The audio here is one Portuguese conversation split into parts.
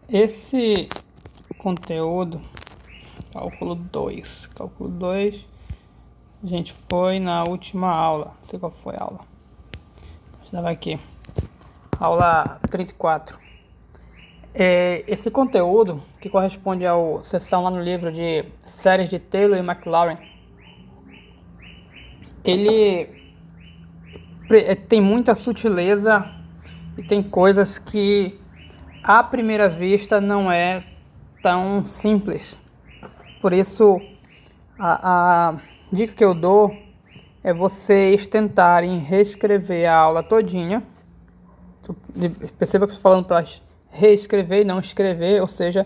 Esse conteúdo, cálculo 2, a gente foi na última aula, não sei qual foi a aula, estava aqui, aula 34. Esse conteúdo, que corresponde à seção lá no livro de séries de Taylor e Maclaurin, ele tem muita sutileza e tem coisas que à primeira vista não é tão simples. Por isso a dica que eu dou é vocês tentarem reescrever a aula todinha. Perceba que eu estou falando para reescrever e não escrever, ou seja,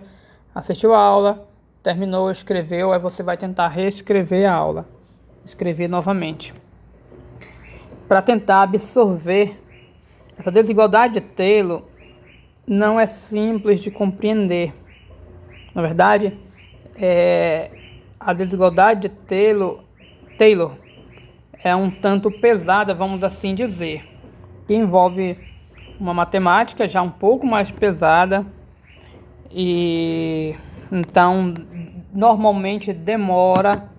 assistiu a aula, terminou, escreveu, aí você vai tentar reescrever a aula, escrever novamente, para tentar absorver. Essa desigualdade de Taylor não é simples de compreender. Na verdade, a desigualdade de Taylor é um tanto pesada, vamos assim dizer, que envolve uma matemática já um pouco mais pesada e então normalmente demora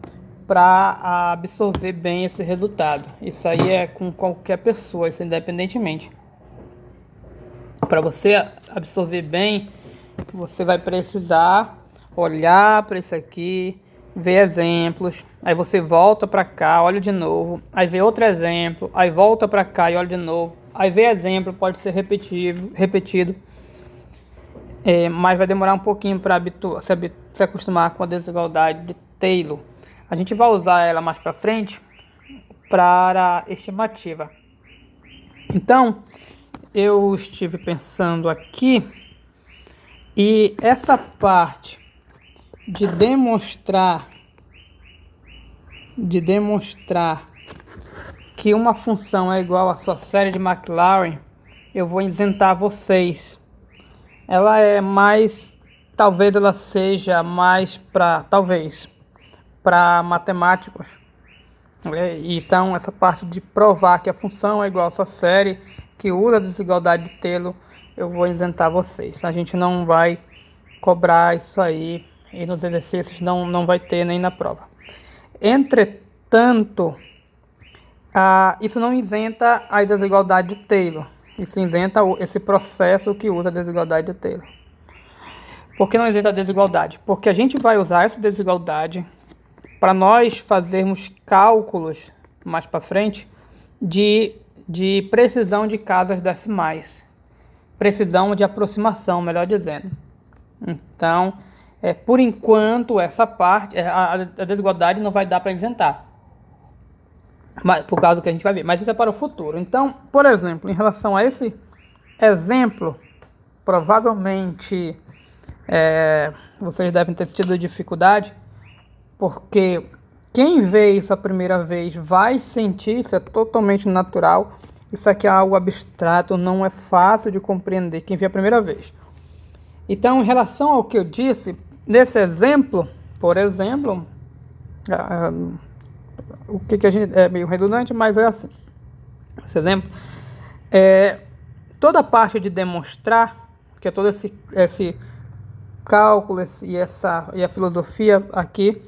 para absorver bem esse resultado. Isso aí é com qualquer pessoa, isso independentemente. Para você absorver bem, você vai precisar olhar para isso aqui, ver exemplos, aí você volta para cá, olha de novo, aí vê outro exemplo, aí volta para cá e olha de novo, aí vê exemplo, pode ser repetido, mas vai demorar um pouquinho para se acostumar com a desigualdade de Taylor. A gente vai usar ela mais para frente para a estimativa. Então, eu estive pensando aqui e essa parte de demonstrar que uma função é igual à sua série de Maclaurin, eu vou isentar vocês. Ela é mais, talvez ela seja mais para matemáticos. Então essa parte de provar que a função é igual à sua série, que usa a desigualdade de Taylor, eu vou isentar vocês. A gente não vai cobrar isso aí e nos exercícios não vai ter nem na prova. Entretanto, isso não isenta a desigualdade de Taylor. Isso isenta esse processo que usa a desigualdade de Taylor. Por que não isenta a desigualdade? Porque a gente vai usar essa desigualdade para nós fazermos cálculos mais para frente de precisão de casas decimais. Precisão de aproximação, melhor dizendo. Então, por enquanto, essa parte, a desigualdade não vai dar para isentar. Mas, por causa do que a gente vai ver. Mas isso é para o futuro. Então, por exemplo, em relação a esse exemplo, provavelmente vocês devem ter tido dificuldade, porque quem vê isso a primeira vez vai sentir, isso é totalmente natural. Isso aqui é algo abstrato, não é fácil de compreender quem vê a primeira vez. Então, em relação ao que eu disse, nesse exemplo, por exemplo, o que a gente é meio redundante, mas é assim. Esse exemplo toda a parte de demonstrar, que é todo esse cálculo e a filosofia aqui,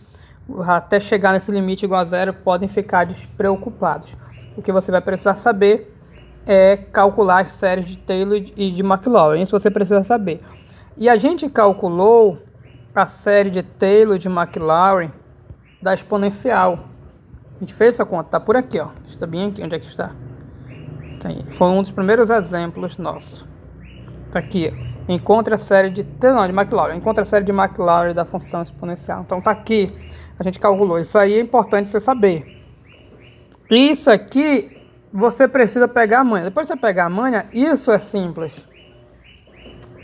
até chegar nesse limite igual a zero, podem ficar despreocupados. O que você vai precisar saber é calcular as séries de Taylor e de Maclaurin. Isso você precisa saber. E a gente calculou a série de Taylor e de Maclaurin da exponencial. A gente fez essa conta, tá por aqui, ó. Está bem aqui, onde é que está? Foi um dos primeiros exemplos nossos. Tá aqui, ó. Encontre a série de Maclaurin. Encontre a série de Maclaurin da função exponencial. Então tá aqui, a gente calculou. Isso aí é importante você saber. Isso aqui você precisa pegar a manha. Depois de você pegar a manha, isso é simples.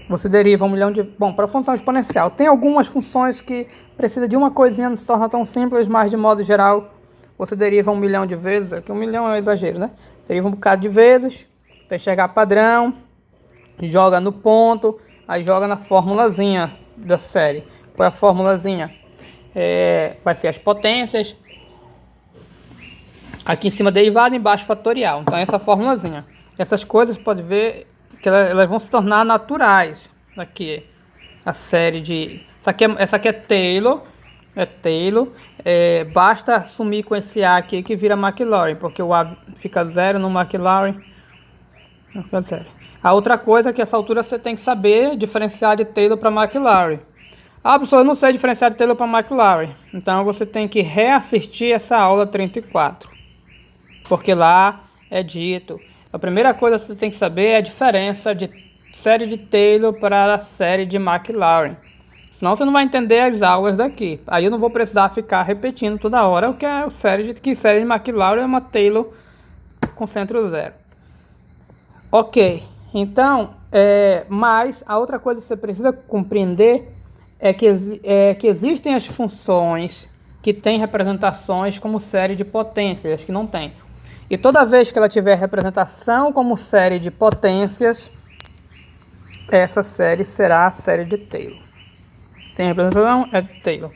Você deriva 1 milhão de... Bom, para a função exponencial, tem algumas funções que precisa de uma coisinha, não se torna tão simples, mas de modo geral, você deriva 1 milhão de vezes. Aqui 1 milhão é um exagero, né? Deriva um bocado de vezes, até chegar padrão, joga no ponto, aí joga na formulazinha da série. Qual é a formulazinha? Vai ser as potências. Aqui em cima derivada, embaixo fatorial. Então essa formulazinha. Essas coisas pode ver que elas vão se tornar naturais. Aqui, a série de... Essa aqui é Taylor. Basta sumir com esse A aqui que vira McLaurin, porque o A fica 0 no McLaurin. Fica 0. A outra coisa é que essa altura você tem que saber diferenciar de Taylor para McLaurin. Ah, professor, eu não sei diferenciar de Taylor para McLaurin. Então você tem que reassistir essa aula 34. Porque lá é dito. A primeira coisa que você tem que saber é a diferença de série de Taylor para a série de McLaurin. Senão você não vai entender as aulas daqui. Aí eu não vou precisar ficar repetindo toda hora o que é série de McLaurin é uma Taylor com centro 0. Ok, então, mas a outra coisa que você precisa compreender é que existem as funções que têm representações como série de potências, as que não tem. E toda vez que ela tiver representação como série de potências, essa série será a série de Taylor. Tem representação? É de Taylor.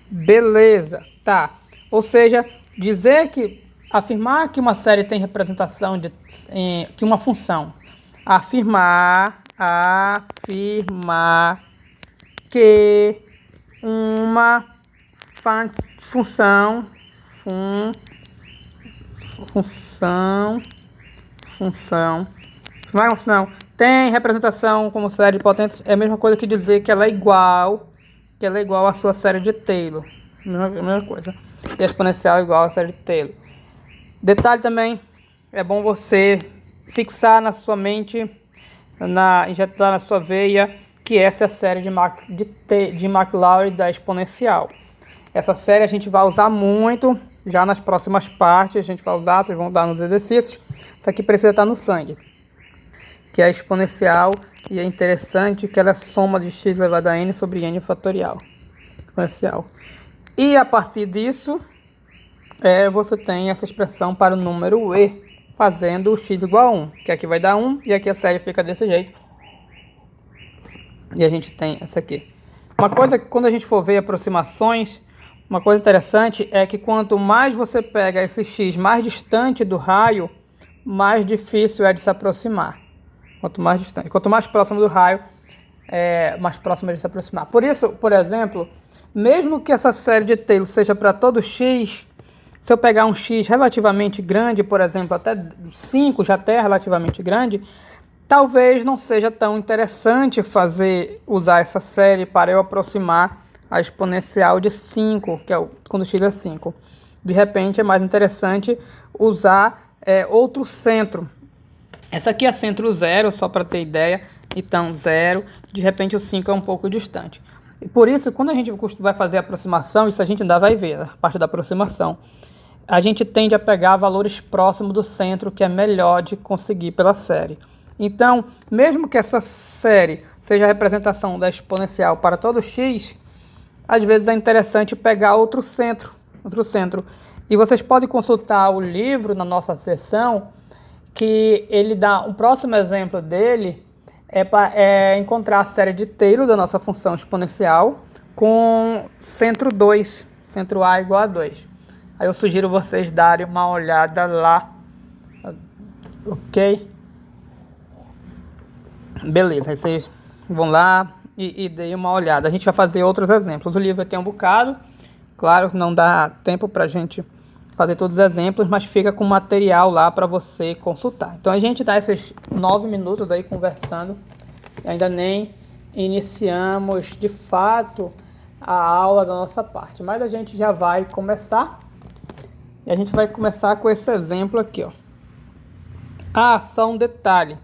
Beleza, tá. Ou seja, afirmar que uma série tem representação que uma função. Afirmar que uma função tem representação como série de potências é a mesma coisa que dizer que ela é igual à sua série de Taylor. Mesma coisa. E a exponencial é igual à série de Taylor. Detalhe também, é bom você fixar na sua mente, injetar na sua veia, que essa é a série de McLaurin da exponencial. Essa série a gente vai usar muito, já nas próximas partes a gente vai usar, vocês vão dar nos exercícios. Isso aqui precisa estar no sangue, que é a exponencial, e é interessante que ela é soma de x elevado a n sobre n fatorial. Exponencial. E a partir disso, você tem essa expressão para o número e, fazendo o x igual a 1, que aqui vai dar 1, e aqui a série fica desse jeito. E a gente tem essa aqui. Uma coisa que quando a gente for ver aproximações, uma coisa interessante é que quanto mais você pega esse x mais distante do raio, mais difícil é de se aproximar. Quanto mais distante, quanto mais próximo do raio, mais próximo é de se aproximar. Por isso, por exemplo, mesmo que essa série de Taylor seja para todo x, se eu pegar um x relativamente grande, por exemplo, até 5 já até relativamente grande, talvez não seja tão interessante usar essa série para eu aproximar a exponencial de 5, que é quando x é 5. De repente é mais interessante usar outro centro. Essa aqui é centro 0, só para ter ideia. Então 0, de repente o 5 é um pouco distante. E por isso, quando a gente vai fazer a aproximação, isso a gente ainda vai ver, a parte da aproximação, a gente tende a pegar valores próximos do centro, que é melhor de conseguir pela série. Então, mesmo que essa série seja a representação da exponencial para todo x, às vezes é interessante pegar outro centro. E vocês podem consultar o livro na nossa seção, que ele dá um próximo exemplo dele, é encontrar a série de Taylor da nossa função exponencial com centro 2, centro A igual a 2. Aí eu sugiro vocês darem uma olhada lá, ok? Beleza, aí vocês vão lá e deem uma olhada. A gente vai fazer outros exemplos. O livro tem um bocado, claro que não dá tempo para a gente fazer todos os exemplos, mas fica com material lá para você consultar. Então a gente dá esses 9 minutos aí conversando, e ainda nem iniciamos de fato a aula da nossa parte, mas a gente já vai começar, e a gente vai começar com esse exemplo aqui, ó. Só um detalhe.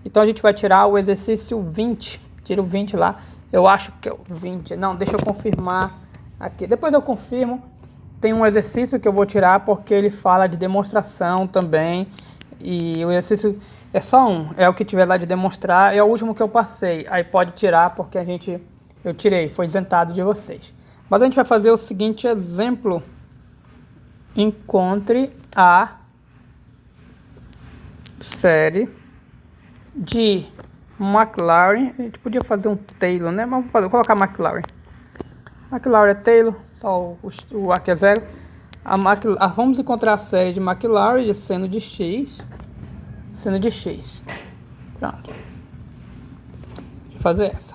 Então a gente vai tirar o exercício 20, tira o 20 lá, eu acho que é o 20, não, deixa eu confirmar aqui, depois eu confirmo. Tem um exercício que eu vou tirar porque ele fala de demonstração também. E o exercício é só um, é o que tiver lá de demonstrar, é o último que eu passei. Aí pode tirar porque eu tirei, foi isentado de vocês. Mas a gente vai fazer o seguinte exemplo. Encontre a série de McLaurin. A gente podia fazer um Taylor, né? Mas vou colocar McLaurin. McLaurin é Taylor. O aqui é 0. Vamos encontrar a série de McLaurin de seno de x. Seno de x. Pronto. fazer essa.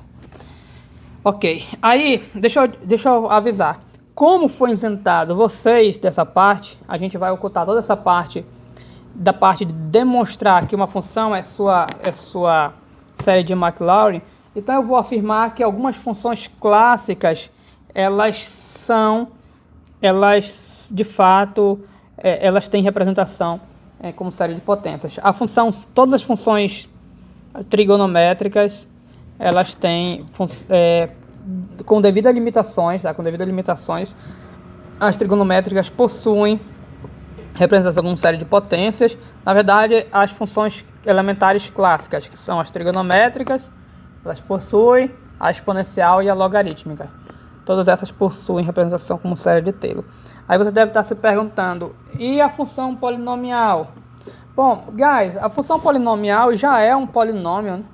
Ok, aí deixa eu avisar. Como foi isentado vocês dessa parte, a gente vai ocultar toda essa parte da parte de demonstrar que uma função é sua série de Maclaurin. Então eu vou afirmar que algumas funções clássicas, elas de fato, elas têm representação como série de potências. Todas as funções trigonométricas, elas têm com devidas limitações, tá? Com devidas limitações, as trigonométricas possuem representação como série de potências. Na verdade, as funções elementares clássicas, que são as trigonométricas, elas possuem a exponencial e a logarítmica. Todas essas possuem representação como série de Taylor. Aí você deve estar se perguntando, e a função polinomial? Bom, guys, a função polinomial já é um polinômio, né?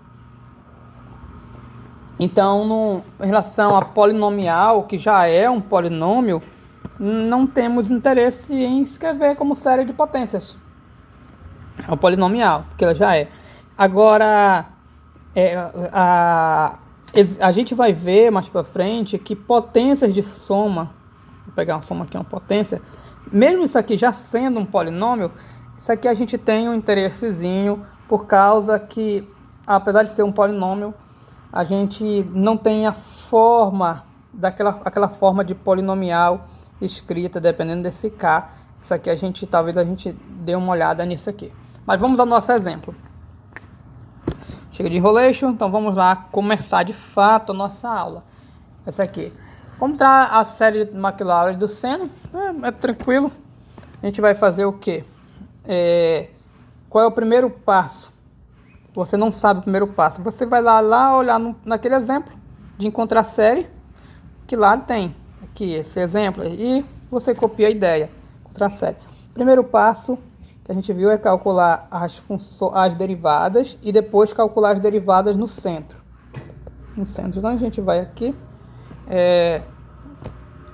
Então, em relação a polinomial, que já é um polinômio, não temos interesse em escrever como série de potências. É um polinomial, porque ela já é. Agora, a gente vai ver mais para frente que potências de soma, vou pegar uma soma aqui, uma potência, mesmo isso aqui já sendo um polinômio, isso aqui a gente tem um interessezinho, por causa que, apesar de ser um polinômio, a gente não tem a forma, aquela forma de polinomial escrita, dependendo desse K. Isso aqui talvez a gente dê uma olhada nisso aqui. Mas vamos ao nosso exemplo. Chega de enrolation, então vamos lá começar de fato a nossa aula. Essa aqui. Como está a série de Maclaurin do seno? É tranquilo. A gente vai fazer o quê? Qual é o primeiro passo? Você não sabe o primeiro passo. Você vai lá olhar naquele exemplo de encontrar a série, que lá tem aqui esse exemplo, e você copia a ideia, encontrar a série. Primeiro passo que a gente viu é calcular as derivadas e depois calcular as derivadas no centro. Então a gente vai aqui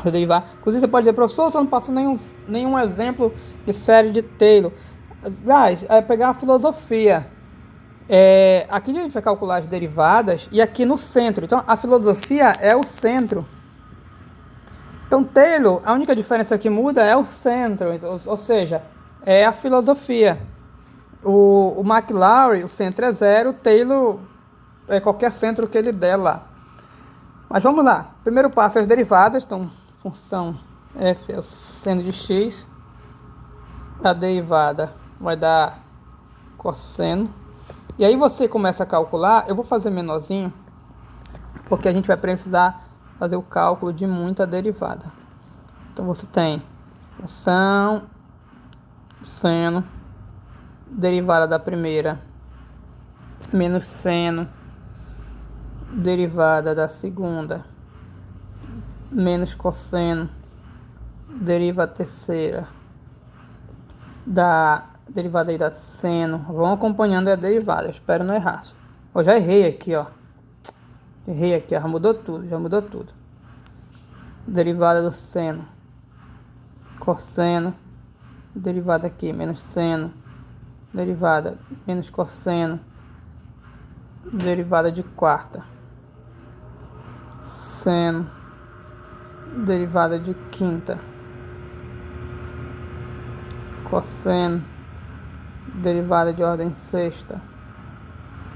derivar. Inclusive você pode dizer, professor, você não passou nenhum exemplo de série de Taylor. Guys, pegar a filosofia. Aqui a gente vai calcular as derivadas e aqui no centro. Então a filosofia é o centro. Então Taylor, a única diferença que muda é o centro, ou seja, é a filosofia. O Maclaurin, o centro é 0, Taylor é qualquer centro que ele der lá. Mas vamos lá. Primeiro passo é as derivadas. Então função f é o seno de x. A derivada vai dar cosseno. E aí você começa a calcular. Eu vou fazer menorzinho, porque a gente vai precisar fazer o cálculo de muita derivada. Então você tem função, seno, derivada da primeira, menos seno, derivada da segunda, menos cosseno, deriva a terceira, da derivada aí da seno. Vão acompanhando a derivada, eu espero não errar. Eu já errei aqui, ó. Errei aqui, já mudou tudo. Derivada do seno, cosseno, derivada aqui, menos seno, derivada menos cosseno, derivada de quarta, seno, derivada de quinta, cosseno, derivada de ordem sexta,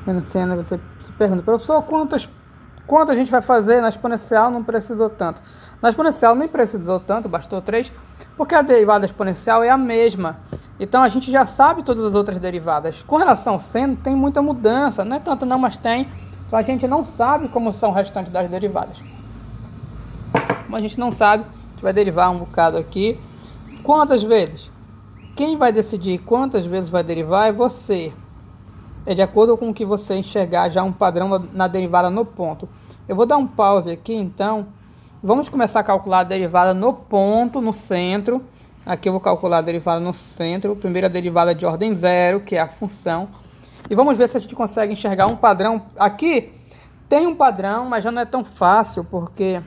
menos seno. Você se pergunta, professor, quanto a gente vai fazer na exponencial? Não precisou tanto. Na exponencial nem precisou tanto, bastou 3, porque a derivada exponencial é a mesma. Então a gente já sabe todas as outras derivadas. Com relação ao seno, tem muita mudança, não é tanto não, mas tem. Então a gente não sabe como são o restante das derivadas. Como a gente não sabe, a gente vai derivar um bocado aqui. Quantas vezes? Quem vai decidir quantas vezes vai derivar é você. É de acordo com o que você enxergar já um padrão na derivada no ponto. Eu vou dar um pause aqui, então. Vamos começar a calcular a derivada no ponto, no centro. Aqui eu vou calcular a derivada no centro. Primeiro a derivada de ordem 0, que é a função. E vamos ver se a gente consegue enxergar um padrão. Aqui tem um padrão, mas já não é tão fácil, porque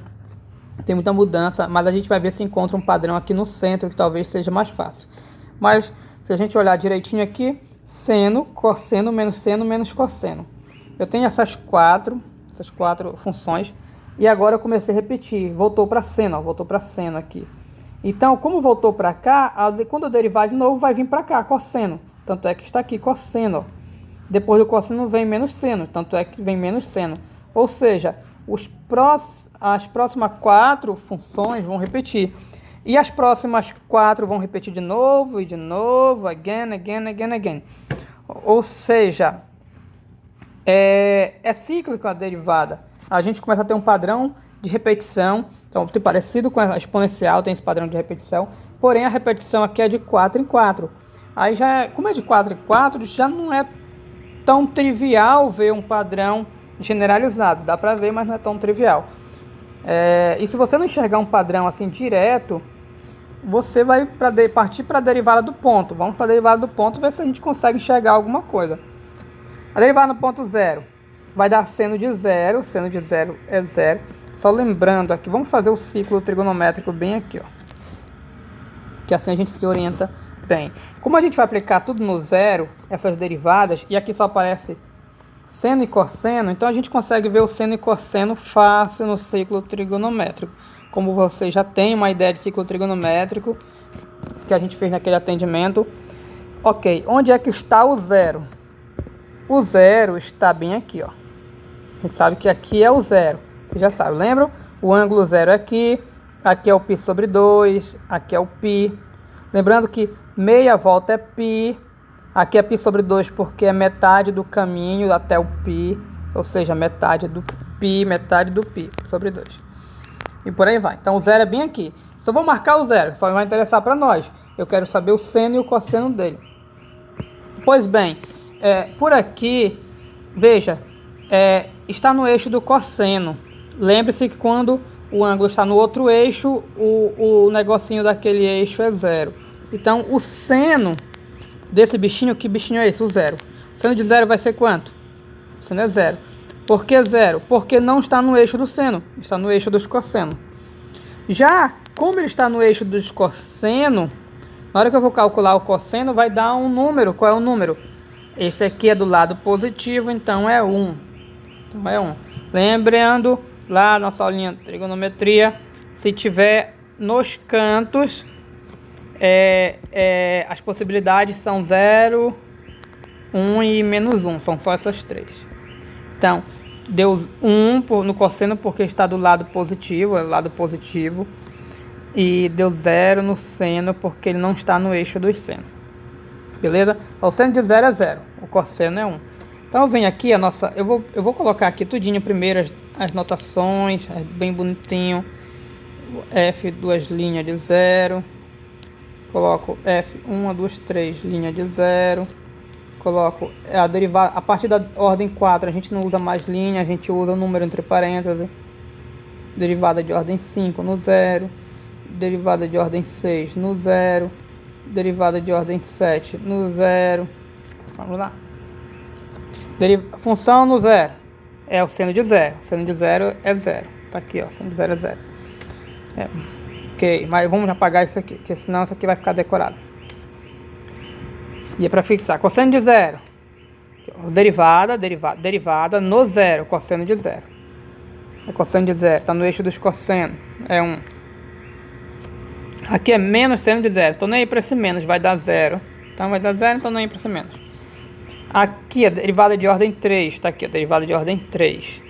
tem muita mudança. Mas a gente vai ver se encontra um padrão aqui no centro, que talvez seja mais fácil. Mas se a gente olhar direitinho aqui, seno, cosseno, menos cosseno. Eu tenho essas quatro essas 4 funções. E agora eu comecei a repetir, voltou para seno, ó, voltou para seno aqui. Então, como voltou para cá, quando eu derivar de novo, vai vir para cá, cosseno. Tanto é que está aqui, cosseno, ó. Depois do cosseno vem menos seno, tanto é que vem menos seno. Ou seja, as próximas 4 funções vão repetir. E as próximas 4 vão repetir de novo, e de novo, again, again, again, again. Ou seja, é cíclico a derivada. A gente começa a ter um padrão de repetição. Então, parecido com a exponencial, tem esse padrão de repetição. Porém, a repetição aqui é de 4 em 4. Aí já, como é de 4 em 4, já não é tão trivial ver um padrão generalizado. Dá para ver, mas não é tão trivial. E se você não enxergar um padrão assim direto, você vai partir para a derivada do ponto. Vamos para a derivada do ponto, ver se a gente consegue enxergar alguma coisa. A derivada no ponto zero vai dar seno de zero. Seno de zero é zero. Só lembrando aqui, vamos fazer o ciclo trigonométrico bem aqui, ó. Que assim a gente se orienta bem. Como a gente vai aplicar tudo no zero, essas derivadas, e aqui só aparece seno e cosseno, então a gente consegue ver o seno e cosseno fácil no ciclo trigonométrico. Como você já tem uma ideia de ciclo trigonométrico, que a gente fez naquele atendimento. Ok, onde é que está o zero? O zero está bem aqui, ó. A gente sabe que aqui é o zero. Você já sabe, lembram? O ângulo zero é aqui. Aqui é o π sobre 2. Aqui é o π. Lembrando que meia volta é π. Aqui é π sobre 2 porque é metade do caminho até o π. Ou seja, metade do π sobre 2. E por aí vai. Então o zero é bem aqui. Só vou marcar o zero. Só vai interessar para nós. Eu quero saber o seno e o cosseno dele. Pois bem, por aqui, veja, está no eixo do cosseno. Lembre-se que quando o ângulo está no outro eixo, o negocinho daquele eixo é zero. Então, o seno desse bichinho, que bichinho é esse? O zero. O seno de zero vai ser quanto? O seno é zero. Por que zero? Porque não está no eixo do seno, está no eixo dos cosseno. Já, como ele está no eixo dos cosseno, na hora que eu vou calcular o cosseno, vai dar um número. Qual é o número? Esse aqui é do lado positivo, então é 1. Então é 1. Lembrando, lá na nossa aulinha de trigonometria, se tiver nos cantos, as possibilidades são 0, 1 e menos 1. São só essas 3. Então, deu 1 no cosseno porque está do lado positivo, é o lado positivo. E deu 0 no seno porque ele não está no eixo dos senos. Beleza? O seno de 0 é 0, o cosseno é 1. Então eu venho aqui, eu vou colocar aqui tudinho primeiro as notações, bem bonitinho. F, 2 linhas de 0. Coloco F, 1, 2, 3, linha de 0. Coloco a derivada, a partir da ordem 4 a gente não usa mais linha, a gente usa o número entre parênteses. Derivada de ordem 5 no 0. Derivada de ordem 6 no 0. Derivada de ordem 7 no 0. Vamos lá. Função no 0 é o seno de 0. O seno de 0 é 0. Tá aqui, ó. Seno de 0 é 0. Ok, mas vamos apagar isso aqui, porque senão isso aqui vai ficar decorado. E é para fixar. Cosseno de 0. Derivada no 0. Cosseno de 0. Cosseno de 0. Está no eixo dos cossenos. É 1. Aqui é menos seno de 0. Estou nem aí para esse menos. Vai dar 0. Então vai dar 0, então nem aí para esse menos. Aqui a derivada de ordem 3. Está aqui a derivada de ordem 3.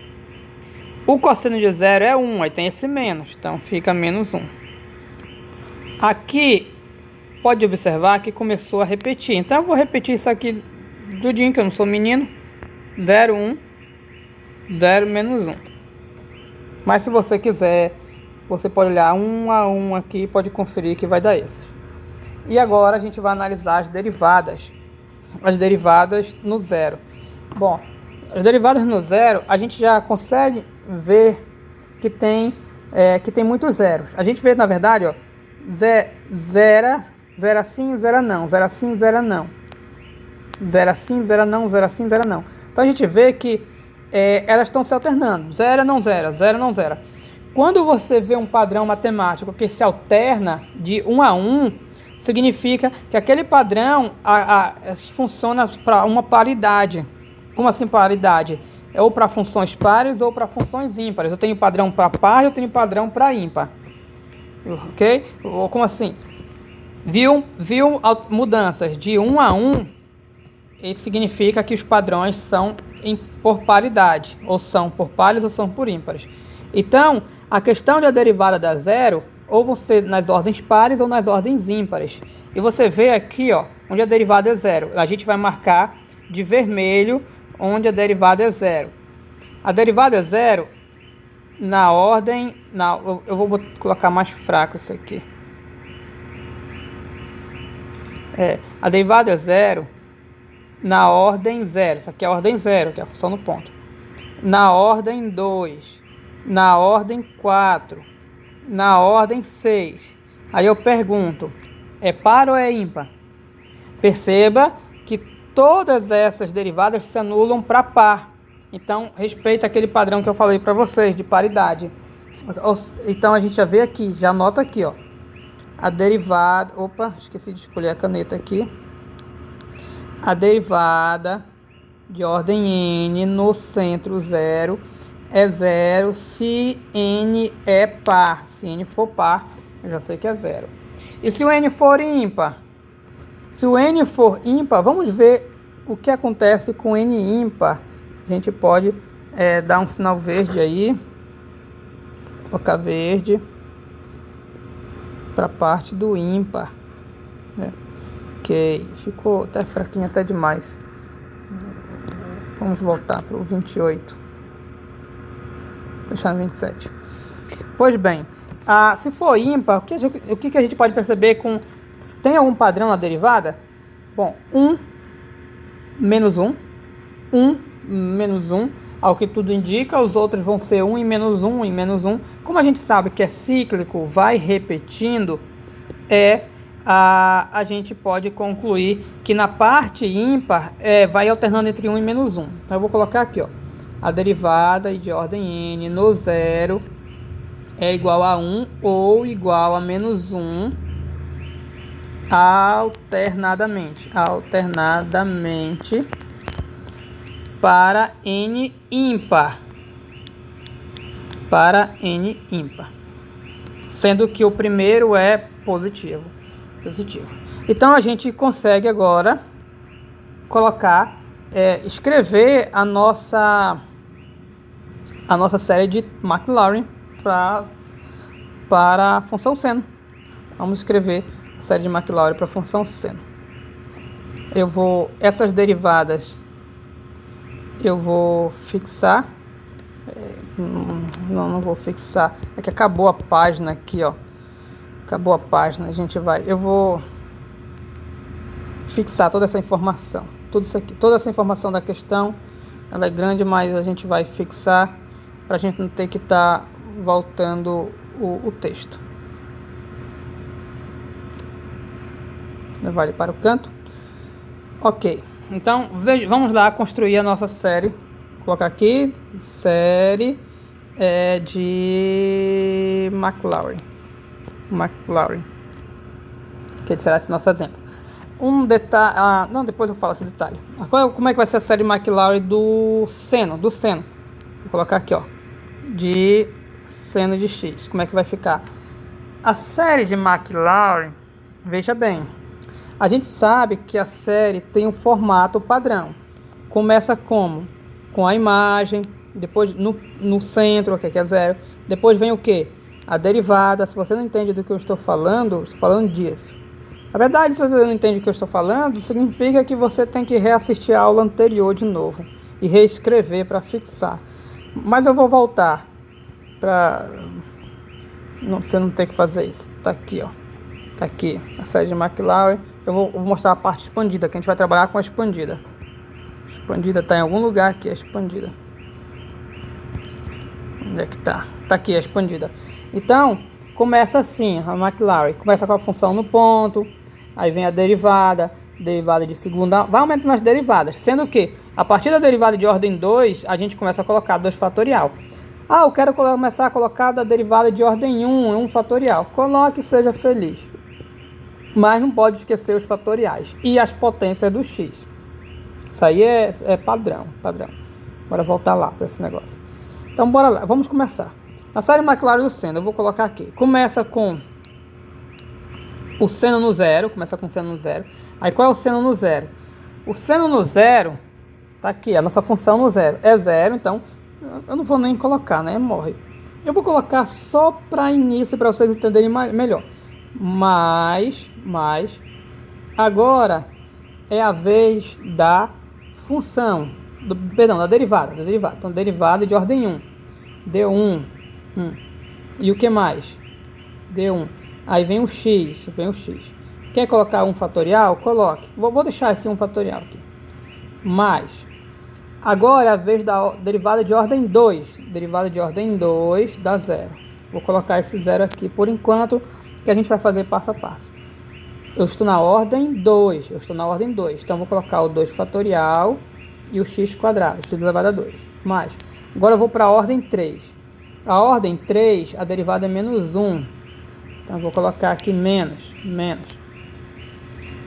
O cosseno de 0 é 1. Aí tem esse menos. Então fica menos 1. Aqui, pode observar que começou a repetir. Então eu vou repetir isso aqui tudinho, que eu não sou menino. 0, 1. 0, menos 1. Mas se você quiser, você pode olhar um a um aqui e pode conferir que vai dar esses. E agora a gente vai analisar as derivadas. As derivadas no 0. Bom, as derivadas no 0, a gente já consegue ver que tem muitos zeros. A gente vê, na verdade, ó, zero sim, zero não. Zero sim, zero não. Zero sim, zero não, zero sim, zero não. Então a gente vê que elas estão se alternando. Zero não zero, zero não zero. Quando você vê um padrão matemático que se alterna de 1 a 1, significa que aquele padrão funciona para uma paridade. Como assim paridade? é ou para funções pares ou para funções ímpares. Eu tenho padrão para par e eu tenho padrão para ímpar. Ok? Ou como assim? Viu mudanças de 1 a 1, isso significa que os padrões são por paridade, ou são por pares ou são por ímpares. Então, a questão da derivada da zero, ou vão ser nas ordens pares ou nas ordens ímpares. E você vê aqui, ó, onde a derivada é zero. A gente vai marcar de vermelho onde a derivada é zero. A derivada é zero na ordem... eu vou colocar mais fraco isso aqui. A derivada é zero na ordem 0. Isso aqui é a ordem 0, que é a função no ponto. Na ordem 2. Na ordem 4. Na ordem 6. Aí eu pergunto, é par ou é ímpar? Perceba que todas essas derivadas se anulam para par. Então, respeita aquele padrão que eu falei para vocês, de paridade. Então, a gente já vê aqui, já anota aqui, ó. A derivada... Opa, esqueci de escolher a caneta aqui. A derivada de ordem n no centro 0 é 0 se n é par. Se n for par, eu já sei que é 0. E se o n for ímpar? Se o n for ímpar, vamos ver o que acontece com n ímpar. A gente pode dar um sinal verde aí. Colocar verde para a parte do ímpar. Ok, ficou até fraquinho, até demais. Vamos voltar para o 28. Deixar no 27. Pois bem, se for ímpar, o que a gente pode perceber com... Tem algum padrão na derivada? Bom, 1 menos 1. 1 menos 1. Ao que tudo indica, os outros vão ser 1 e menos 1 e menos 1. Como a gente sabe que é cíclico, vai repetindo, a gente pode concluir que na parte ímpar vai alternando entre 1 e menos 1. Então eu vou colocar aqui, ó, a derivada de ordem n no 0 é igual a 1 ou igual a menos 1 alternadamente para n ímpar. Sendo que o primeiro é positivo. Então a gente consegue agora escrever a nossa série de Maclaurin para a função seno. Vamos escrever a série de Maclaurin para a função seno. Essas derivadas eu vou fixar. Não vou fixar. É que acabou a página aqui, ó. Acabou a página. Eu vou fixar toda essa informação. Tudo isso aqui, toda essa informação da questão. Ela é grande, mas a gente vai fixar para a gente não ter que estar voltando o texto. Levar ele para o canto. Ok. Então, vamos lá construir a nossa série. Vou colocar aqui, série de Maclaurin. Que será esse nosso exemplo. Um detalhe... não, depois eu falo esse detalhe. Como é que vai ser a série de Maclaurin do seno? Vou colocar aqui, ó. De seno de x. Como é que vai ficar? A série de Maclaurin, veja bem... A gente sabe que a série tem um formato padrão. Começa como? Com a imagem, depois no centro, que é 0. Depois vem o quê? A derivada. Se você não entende do que eu estou falando disso. Na verdade, se você não entende do que eu estou falando, significa que você tem que reassistir a aula anterior de novo e reescrever para fixar. Mas eu vou voltar para você não ter que fazer isso. Tá aqui, ó. Tá aqui a série de Maclaurin. Eu vou mostrar a parte expandida, que a gente vai trabalhar com a expandida. Expandida está em algum lugar aqui, a expandida. Onde é que tá? Tá aqui a expandida. Então, começa assim, a Maclaurin. Começa com a função no ponto, aí vem a derivada de segunda... Vai aumentando as derivadas, sendo que, a partir da derivada de ordem 2, a gente começa a colocar 2 fatorial. Eu quero começar a colocar da derivada de ordem 1 fatorial. Coloque e seja feliz. Mas não pode esquecer os fatoriais e as potências do x. Isso aí é padrão. Bora voltar lá para esse negócio. Então bora lá, vamos começar. Na série McLaren do seno, eu vou colocar aqui. Começa com o seno no zero. Começa com o seno no zero. Aí qual é o seno no zero? O seno no zero, tá aqui, a nossa função no zero é zero, então eu não vou nem colocar, né? Morre. Eu vou colocar só para início, para vocês entenderem melhor. Mas, agora é a vez da função, perdão, da derivada. Então, derivada de ordem 1. D1. E o que mais? D1. Aí vem o x, Quer colocar 1 fatorial? Coloque. Vou deixar esse 1 fatorial aqui. Mais. Agora é a vez da derivada de ordem 2. Derivada de ordem 2 dá zero. Vou colocar esse zero aqui por enquanto, que a gente vai fazer passo a passo. Eu estou na ordem 2. Então, vou colocar o 2 fatorial e o x quadrado. X elevado a 2. Mais. Agora eu vou para a ordem 3. A ordem 3, a derivada é menos 1. Então, eu vou colocar aqui menos.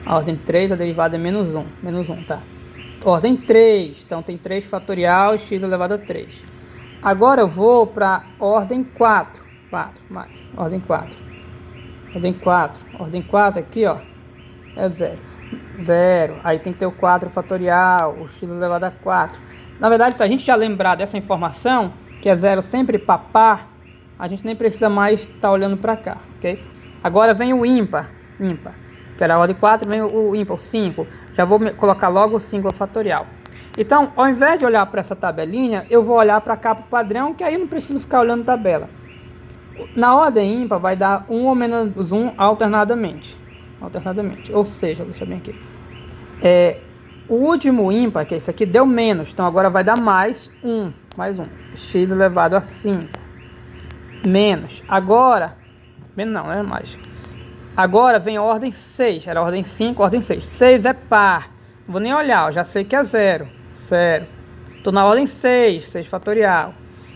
A ordem 3, a derivada é menos 1. Tá? Ordem 3. Então, tem 3 fatorial, x elevado a 3. Agora eu vou para a ordem 4. Ordem 4. Ordem 4 aqui, ó, é 0. Aí tem que ter o 4 fatorial, o x elevado a 4. Na verdade, se a gente já lembrar dessa informação, que é 0 sempre para par, a gente nem precisa mais estar olhando para cá, ok? Agora vem o ímpar. Que era a ordem 4, vem o ímpar, o 5. Já vou colocar logo o 5 fatorial. Então, ao invés de olhar para essa tabelinha, eu vou olhar para cá para o padrão, que aí eu não preciso ficar olhando tabela. Na ordem ímpar vai dar 1 ou menos 1 alternadamente. Ou seja, deixa bem aqui. O último ímpar, que é esse aqui, deu menos. Então agora vai dar mais 1. X elevado a 5. Menos. Agora, menos não, é mais. Agora vem a ordem 6. Era a ordem 5, ordem 6. 6 é par. Não vou nem olhar, eu já sei que é 0. Estou na ordem 6 fatorial.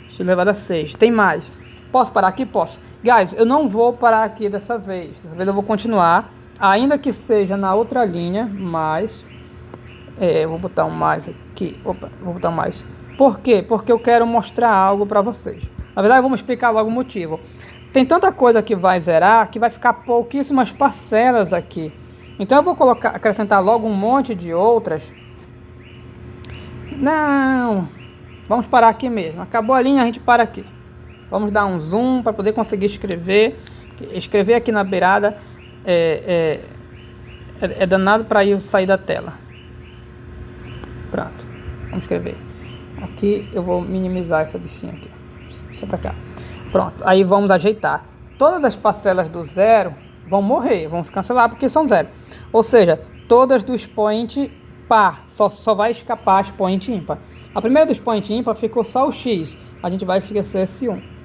X elevado a 6. Tem mais. Posso parar aqui? Posso. Guys, eu não vou parar aqui dessa vez. Dessa vez eu vou continuar. Ainda que seja na outra linha, mas... eu vou botar um mais aqui. Vou botar um mais. Por quê? Porque eu quero mostrar algo para vocês. Na verdade, vamos explicar logo o motivo. Tem tanta coisa que vai zerar, que vai ficar pouquíssimas parcelas aqui. Então eu vou acrescentar logo um monte de outras. Não. Vamos parar aqui mesmo. Acabou a linha, a gente para aqui. Vamos dar um zoom para poder conseguir escrever. Escrever aqui na beirada é danado para eu sair da tela. Pronto. Vamos escrever. Aqui eu vou minimizar essa bichinha aqui. Deixa pra cá. Pronto. Aí vamos ajeitar. Todas as parcelas do zero vão morrer. Vão se cancelar porque são zero. Ou seja, todas do expoente par. Só vai escapar expoente ímpar. A primeira do expoente ímpar ficou só o x. A gente vai esquecer esse 1.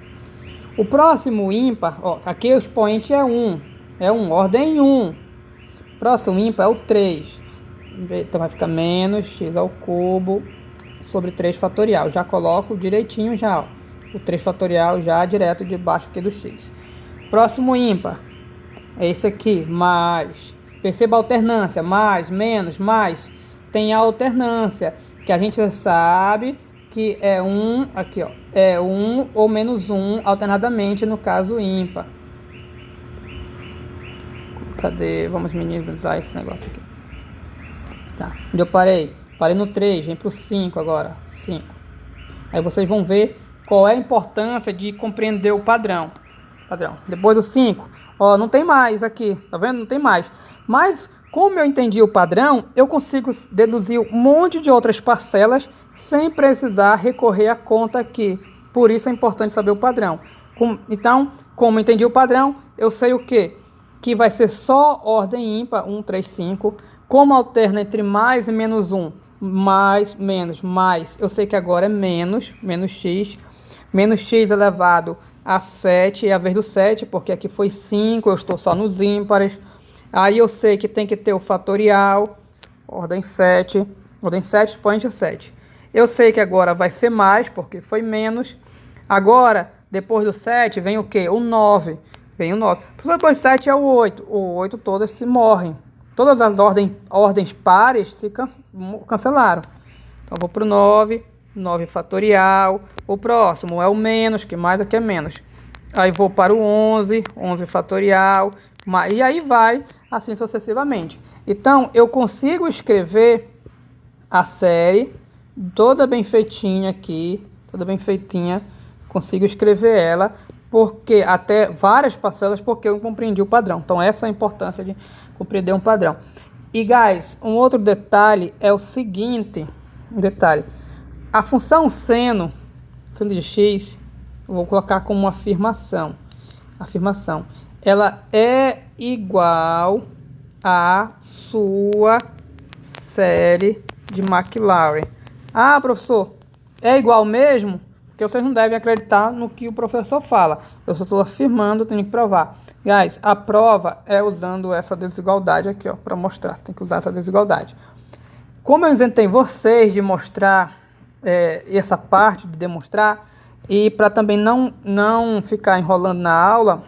O próximo ímpar, ó, aqui o expoente é 1. Ordem 1. Próximo ímpar é o 3. Então vai ficar menos x ao cubo sobre 3 fatorial. Já coloco direitinho já, ó, o 3 fatorial já direto debaixo aqui do x. Próximo ímpar é esse aqui, mais. Perceba a alternância, mais, menos, mais. Tem a alternância, que a gente sabe que é 1, aqui ó, é 1 ou menos 1 alternadamente no caso ímpar. Cadê? Vamos minimizar esse negócio aqui. Tá, onde eu parei? Parei no 3, vem para o 5 agora. 5. Aí vocês vão ver qual é a importância de compreender o padrão. Depois do 5, ó, não tem mais aqui, tá vendo? Não tem mais. Mas, como eu entendi o padrão, eu consigo deduzir um monte de outras parcelas sem precisar recorrer à conta aqui. Por isso é importante saber o padrão. Então, como eu entendi o padrão, eu sei o quê? Que vai ser só ordem ímpar, 1, 3, 5. Como alterna entre mais e menos 1, mais, menos, mais, eu sei que agora é menos x. Menos x elevado a 7, é a vez do 7, porque aqui foi 5, eu estou só nos ímpares. Aí eu sei que tem que ter o fatorial, ordem 7 expoente 7. Eu sei que agora vai ser mais, porque foi menos. Agora, depois do 7, vem o quê? O 9. Vem o 9. Depois do 7 é o 8. O 8 todas se morrem. Todas as ordens pares se cancelaram. Então, eu vou para o 9. 9 fatorial. O próximo é o menos, que mais aqui é menos. Aí vou para o 11, 11 fatorial. E aí vai assim sucessivamente. Então, eu consigo escrever a série toda bem feitinha aqui, toda bem feitinha. Consigo escrever ela, porque até várias parcelas, porque eu compreendi o padrão. Então, essa é a importância de compreender um padrão. E, guys, um outro detalhe é o seguinte, a função seno de x, eu vou colocar como uma afirmação. Ela é igual à sua série de Maclaurin. Ah, professor, é igual mesmo? Porque vocês não devem acreditar no que o professor fala. Eu só estou afirmando, tenho que provar. Guys, a prova é usando essa desigualdade aqui, ó, para mostrar. Tem que usar essa desigualdade. Como eu isentei vocês de mostrar essa parte de demonstrar, e para também não ficar enrolando na aula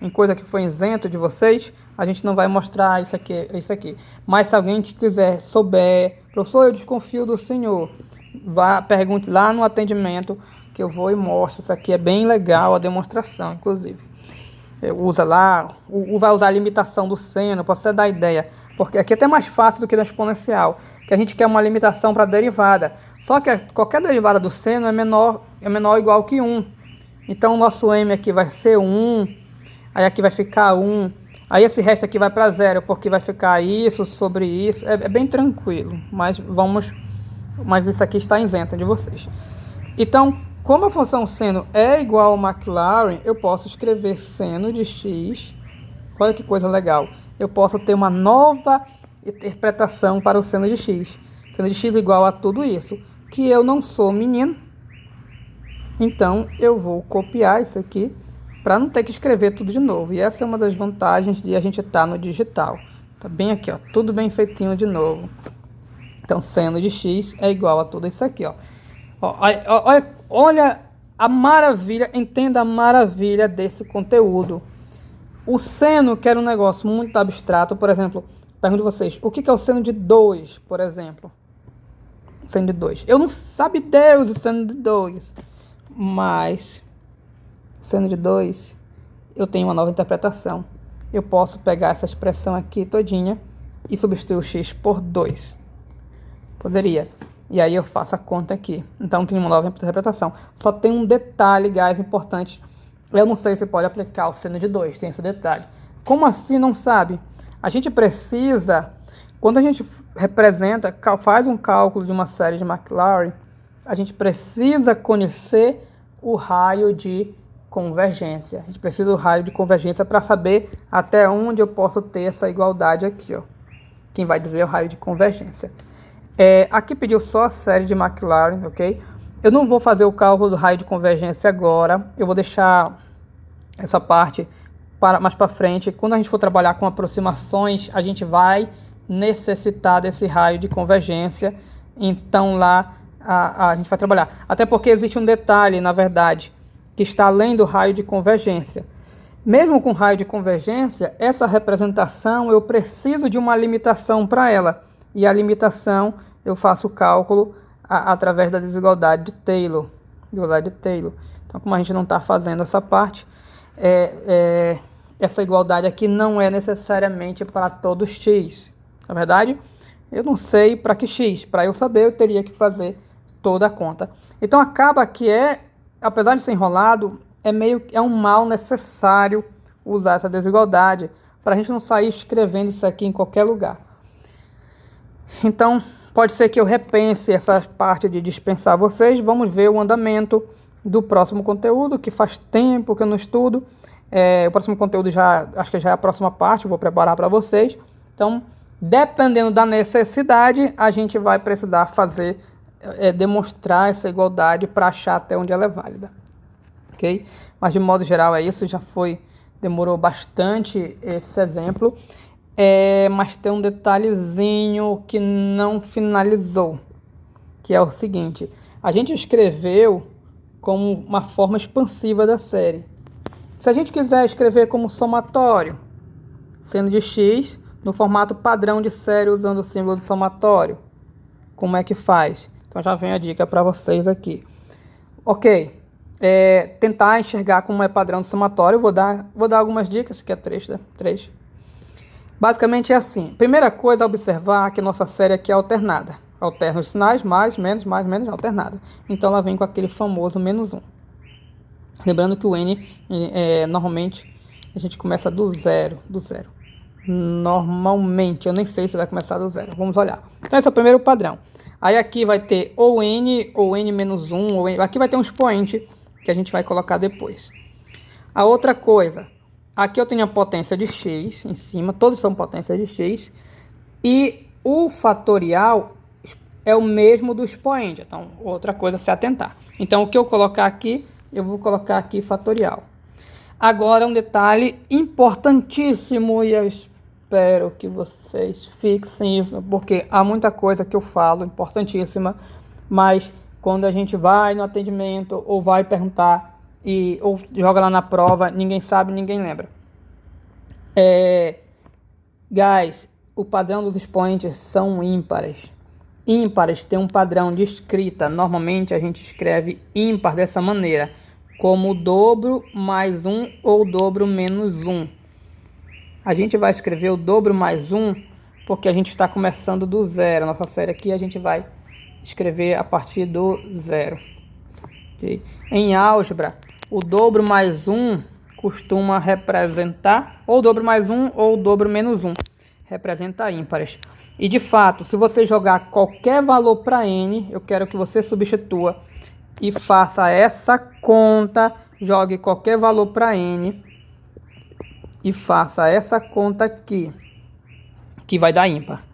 em coisa que foi isento de vocês, a gente não vai mostrar isso aqui. Mas se alguém souber, professor, eu desconfio do senhor, pergunte lá no atendimento que eu vou e mostro. Isso aqui é bem legal, a demonstração, inclusive. Vai usar a limitação do seno, para você dar ideia. Porque aqui é até mais fácil do que na exponencial, que a gente quer uma limitação para derivada. Só que qualquer derivada do seno é menor ou igual que 1. Então o nosso m aqui vai ser 1, aí aqui vai ficar 1, aí esse resto aqui vai para 0, porque vai ficar isso sobre isso. É bem tranquilo, mas isso aqui está isento de vocês. Então, como a função seno é igual ao Maclaurin, eu posso escrever seno de x. Olha que coisa legal. Eu posso ter uma nova interpretação para o seno de x. Seno de x igual a tudo isso. Que eu não sou menino. Então, eu vou copiar isso aqui para não ter que escrever tudo de novo. E essa é uma das vantagens de a gente estar no digital. Tá bem aqui, ó. Tudo bem feitinho de novo. Então, seno de x é igual a tudo isso aqui, ó. Olha a maravilha, entenda a maravilha desse conteúdo. O seno, que era um negócio muito abstrato, por exemplo, pergunto a vocês, o que é o seno de 2, por exemplo? O seno de 2. Eu não sabe Deus o seno de 2, mas o seno de 2, eu tenho uma nova interpretação. Eu posso pegar essa expressão aqui todinha e substituir o x por 2. Poderia. E aí eu faço a conta aqui. Então tem uma nova interpretação. Só tem um detalhe, guys, importante. Eu não sei se pode aplicar o seno de 2, tem esse detalhe. Como assim não sabe? A gente precisa, quando a gente faz um cálculo de uma série de Maclaurin, a gente precisa conhecer o raio de convergência. A gente precisa do raio de convergência para saber até onde eu posso ter essa igualdade aqui, ó. Quem vai dizer é o raio de convergência. Aqui pediu só a série de Maclaurin, ok? Eu não vou fazer o cálculo do raio de convergência agora. Eu vou deixar essa parte mais para frente. Quando a gente for trabalhar com aproximações, a gente vai necessitar desse raio de convergência. Então lá a gente vai trabalhar. Até porque existe um detalhe, na verdade, que está além do raio de convergência. Mesmo com raio de convergência, essa representação eu preciso de uma limitação para ela. E a limitação eu faço o cálculo através da desigualdade de Taylor. Então, como a gente não está fazendo essa parte, essa igualdade aqui não é necessariamente para todo x. Na verdade, eu não sei para que x. Para eu saber, eu teria que fazer toda a conta. Então, acaba que apesar de ser enrolado, é um mal necessário usar essa desigualdade para a gente não sair escrevendo isso aqui em qualquer lugar. Então, pode ser que eu repense essa parte de dispensar vocês. Vamos ver o andamento do próximo conteúdo, que faz tempo que eu não estudo. O próximo conteúdo acho que já é a próxima parte, eu vou preparar para vocês. Então, dependendo da necessidade, a gente vai precisar demonstrar essa igualdade para achar até onde ela é válida. Ok? Mas de modo geral é isso, demorou bastante esse exemplo. Mas tem um detalhezinho que não finalizou, que é o seguinte: a gente escreveu como uma forma expansiva da série. Se a gente quiser escrever como somatório, seno de x no formato padrão de série usando o símbolo de somatório, como é que faz? Então já vem a dica para vocês aqui. Ok, tentar enxergar como é padrão do somatório. Vou dar algumas dicas, que é 3, né? 3. Basicamente é assim. Primeira coisa a observar que nossa série aqui é alternada. Alterna os sinais, mais, menos, alternada. Então ela vem com aquele famoso menos 1. Lembrando que o N, normalmente, a gente começa do zero. Normalmente, eu nem sei se vai começar do zero. Vamos olhar. Então esse é o primeiro padrão. Aí aqui vai ter ou N, ou N menos 1, ou N... Aqui vai ter um expoente que a gente vai colocar depois. A outra coisa, aqui eu tenho a potência de x em cima, todos são potências de x. E o fatorial é o mesmo do expoente, então outra coisa a se atentar. Então o que eu colocar aqui, eu vou colocar aqui fatorial. Agora um detalhe importantíssimo, e eu espero que vocês fixem isso, porque há muita coisa que eu falo, importantíssima, mas quando a gente vai no atendimento ou vai perguntar ou joga lá na prova, ninguém sabe, ninguém lembra. Guys, o padrão dos expoentes são ímpares. Ímpares tem um padrão de escrita. Normalmente a gente escreve ímpar dessa maneira, como o dobro mais 1 ou o dobro menos 1. A gente vai escrever o dobro mais 1 porque a gente está começando do zero. Nossa série aqui a gente vai escrever a partir do zero. Okay? Em álgebra, o dobro mais 1 costuma representar ou o dobro mais 1 ou o dobro menos 1. Representa ímpares. E de fato, se você jogar qualquer valor para n, eu quero que você substitua e faça essa conta, jogue qualquer valor para n e faça essa conta aqui, que vai dar ímpar.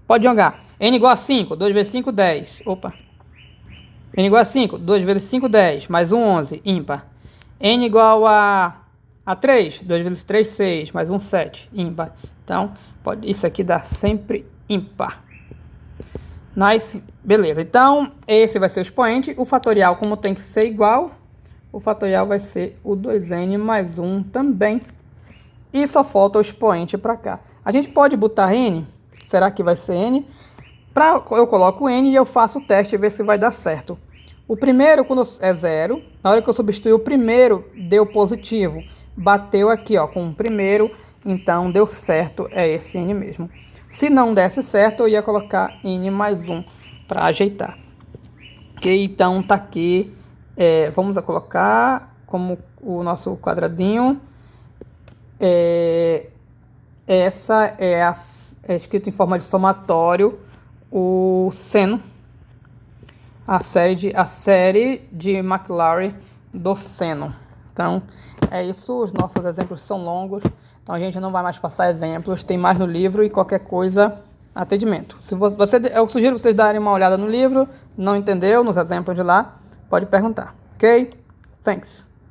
Pode jogar. N igual a 5, 2 vezes 5, 10. Opa. N igual a 5, 2 vezes 5, 10. Mais 1, 11, ímpar. N igual a 3, 2 vezes 3, 6. Mais 1, 7, ímpar. Então, isso aqui dá sempre ímpar. Nice. Beleza. Então, esse vai ser o expoente. O fatorial, como tem que ser igual, o fatorial vai ser o 2n mais 1 também. E só falta o expoente para cá. A gente pode botar n. Será que vai ser n? Eu coloco n e eu faço o teste e ver se vai dar certo. O primeiro, quando é 0, na hora que eu substituir o primeiro, deu positivo. Bateu aqui, ó, com o primeiro, então deu certo, é esse n mesmo. Se não desse certo, eu ia colocar n mais 1 para ajeitar. Ok, então tá aqui. Vamos colocar como o nosso quadradinho. Essa é escrito em forma de somatório o seno, a série de Maclaurin do seno. Então é isso, os nossos exemplos são longos, então a gente não vai mais passar exemplos, tem mais no livro e qualquer coisa, atendimento. Eu sugiro vocês darem uma olhada no livro, não entendeu, nos exemplos de lá, pode perguntar, ok? Thanks.